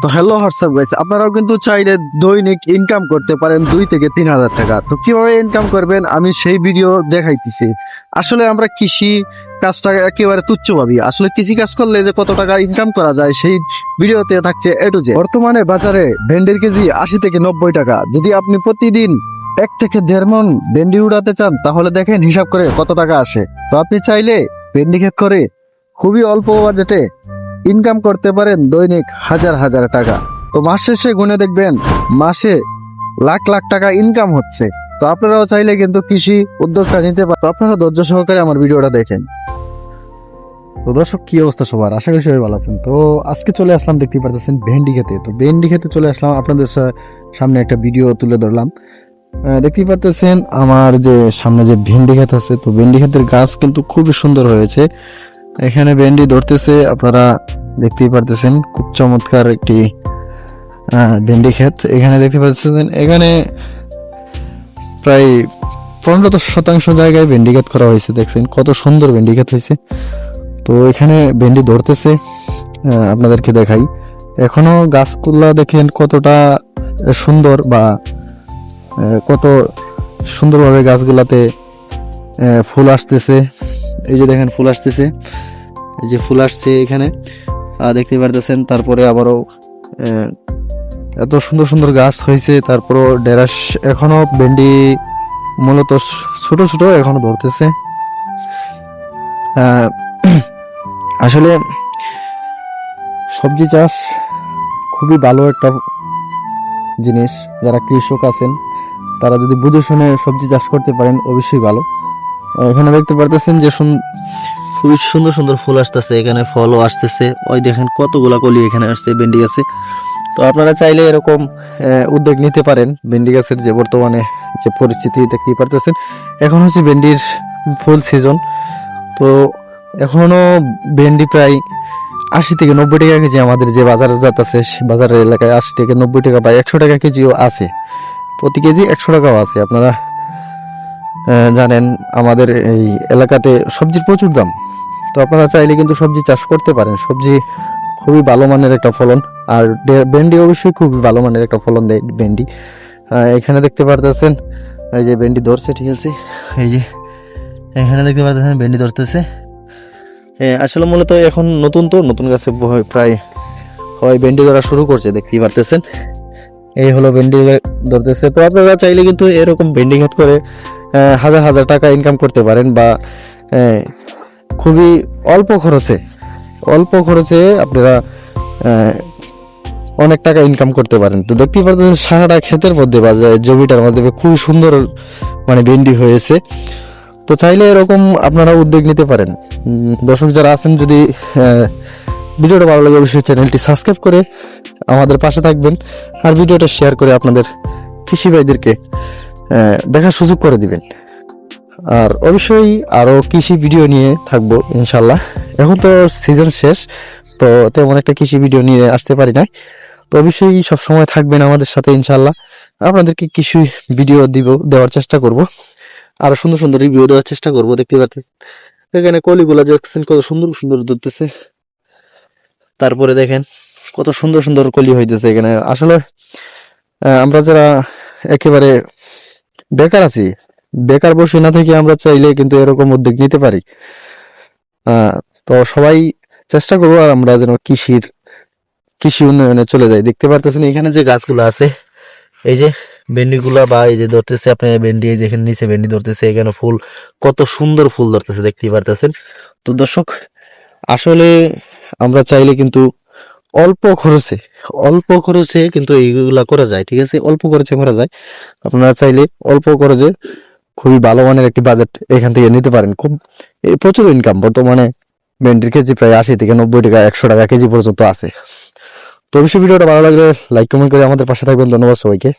তো hello WhatsApp guys, আপনারাও কিন্তু চাইলে দৈনিক ইনকাম করতে পারেন 2 থেকে 3 হাজার টাকা। তো কিভাবে ইনকাম করবেন আমি সেই ভিডিও দেখাইতেছি। আসলে আমরা কৃষি কাজটা একেবারে তুচ্ছ ভাবি, আসলে কৃষি কাজ করলে যে কত টাকা ইনকাম করা যায় সেই ভিডিওতে থাকছে এ টু জেড। বর্তমানে বাজারে ভেন্ডির কেজি 80 থেকে 90 টাকা। যদি আপনি প্রতিদিন 1 থেকে 1.5 মণ ভেন্ডি উড়াতে চান তাহলে দেখেন হিসাব করে কত টাকা আসে। তো আপনি চাইলে ভেন্ডি ক্ষেত করে খুবই অল্প বাজেটে ইনকাম করতে পারেন দৈনিক হাজার হাজার টাকা। তো মাস শেষে গুনে দেখবেন মাসে লাখ লাখ টাকা ইনকাম হচ্ছে। তো আপনারাও চাইলে কিন্তু কৃষি উদ্যোগটা নিতে পারেন। তো আপনারা ধৈর্য সহকারে আমার ভিডিওটা দেখেন। তো দর্শক, কি অবস্থা সবার? আশা করি সবাই ভালো আছেন। তো আজকে চলে আসলাম, দেখতেই পারতেছেন ভেন্ডি খেতে। তো ভেন্ডি খেতে চলে আসলাম, আপনাদের সামনে একটা ভিডিও তুলে ধরলাম। দেখতেই পারতেছেন আমার যে সামনে যে ভেন্ডি ক্ষেত আছে, তো ভেন্ডি ক্ষেতের গাছ কিন্তু খুবই সুন্দর হয়েছে। এখানে ভেন্ডি ধরতেছে, আপনারা দেখতেই পারতেছেন খুব চমৎকার একটি ভেন্ডি ক্ষেত। এখানে দেখতে পাচ্ছেন এখানে প্রায় 15% জায়গায় ভেন্ডি ক্ষেত করা হয়েছে। দেখছেন কত সুন্দর ভেন্ডি ক্ষেত হয়েছে। তো এখানে ভেন্ডি ধরতেছে, আপনাদেরকে দেখাই। এখনো গাছগুলা দেখেন কতটা সুন্দর, বা কত সুন্দরভাবে গাছগুলাতে ফুল আসতেছে। এই যে দেখেন ফুল আসতেছে, এই যে ফুল আসছে এখানে দেখতে পারতেছেন। তারপরে আবারও এত সুন্দর সুন্দর গাছ হয়েছে। তারপরও ঢেঁড়স এখনো ভেন্ডি মূলত ছোট ছোট এখনো ধরতেছে। আসলে সবজি চাষ খুবই ভালো একটা জিনিস। যারা কৃষক আছেন তারা যদি বুঝে শুনে সবজি চাষ করতে পারেন অবশ্যই ভালো। এখানে দেখতে পারতেছেন যে খুবই সুন্দর সুন্দর ফুল আসতেছে, এখানে ফলও আসতেছে। ওই দেখেন কতগুলা কলি এখানে আসছে ভেন্ডি গাছে। তো আপনারা চাইলে এরকম উদ্যোগ নিতে পারেন। ভেন্ডি গাছের যে বর্তমানে যে পরিস্থিতি দেখতেই পারতেছেন, এখন হচ্ছে ভেন্ডির ফুল সিজন। তো এখনো ভেন্ডি প্রায় 80 থেকে 90 টাকা কেজি আমাদের যে বাজারজাত আছে, বাজারের এলাকায় 80 থেকে 90 টাকা বা 100 টাকা কেজিও আছে। প্রতি কেজি 100 টাকাও আছে। আপনারা জানেন আমাদের এই এলাকাতে সবজির প্রচুর দাম। তো আপনারা চাইলে কিন্তু সবজি চাষ করতে পারেন। সবজি খুবই ভালো মানের একটা ফলন, আর ভেন্ডি অবশ্যই খুবই ভালো মানের একটা ফলন দেয় ভেন্ডি। এখানে দেখতে পারতেছেন এই যে ভেন্ডি ধরছে, ঠিক আছে। এই যে এখানে দেখতে পারতেছেন ভেন্ডি ধরতেছে। আসলে মূলত এখন নতুন গাছে প্রায় হয় ভেন্ডি ধরা শুরু করছে, দেখতেই পারতেছেন। এই হলো ভেন্ডি ধরতেছে। তো আপনারা চাইলে কিন্তু এরকম ভেন্ডি ক্ষেত করে হাজার হাজার টাকা ইনকাম করতে পারেন, বা খুবই অল্প খরচে আপনারা অনেক টাকা ইনকাম করতে পারেন। তো দেখতেই পাচ্ছেন সারাটা ক্ষেতের মধ্যে বা জমিটার মধ্যে খুবই সুন্দর মানে ভেন্ডি হয়েছে। তো চাইলে এরকম আপনারা উদ্যোগ নিতে পারেন। দর্শক যারা আছেন, যদি ভিডিওটা ভালো লাগে অবশ্যই চ্যানেলটি সাবস্ক্রাইব করে আমাদের পাশে থাকবেন, আর ভিডিওটা শেয়ার করে আপনাদের কৃষি ভাইদেরকে দেখার সুযোগ করে দিবেন। আর অবশ্যই আরো কৃষি ভিডিও নিয়ে থাকবো ইনশাল্লাহ। এখন তো সিজন শেষ, তো তেমন একটা কৃষি ভিডিও নিয়ে আসতে পারি না। তো অবশ্যই সবসময় থাকবেন আমাদের সাথে ইনশাল্লাহ। আপনাদেরকে কৃষি ভিডিও দেওয়ার চেষ্টা করব, আরো সুন্দর সুন্দর রিভিউ দেওয়ার চেষ্টা করব। দেখতে পাচ্ছেন এখানে কলিগুলা দেখছেন কত সুন্দর সুন্দর ধরতেছে। তারপরে দেখেন কত সুন্দর সুন্দর কলি হইতেছে এখানে। আসলে আমরা যারা একেবারে বেকার আছি, বেকার বসে না থেকে আমরা চাইলে কিন্তু এরকম উদ্যোগ নিতে পারি। তো সবাই চেষ্টা করবো আর আমরা যেন কৃষি উন্নয়নে চলে যাই। দেখতে পারতেছেন এখানে যে গাছগুলো আছে, এই যে ভেন্ডি গুলা, বা এই যে ধরতেছে আপনি ভেন্ডি, এই যে এখানে নিচে ভেন্ডি ধরতেছে, এখানে ফুল কত সুন্দর ফুল ধরতেছে, দেখতেই পারতেছেন। তো দর্শক, আসলে আমরা চাইলে কিন্তু অল্প খরচে কিন্তু এইগুলা করা যায়, ঠিক আছে। অল্প খরচে করা যায়। আপনারা চাইলে অল্প খরচে খুবই ভালো মানের একটি বাজেট এখান থেকে নিতে পারেন। প্রচুর ইনকাম বর্তমানে ভেন্ডির কেজি প্রায় 80 থেকে 90 টাকা, 100 টাকা কেজি পর্যন্ত আছে। তো অবশ্যই ভিডিওটা ভালো লাগলে লাইক কমেন্ট করে আমাদের পাশে থাকবেন। ধন্যবাদ সবাইকে।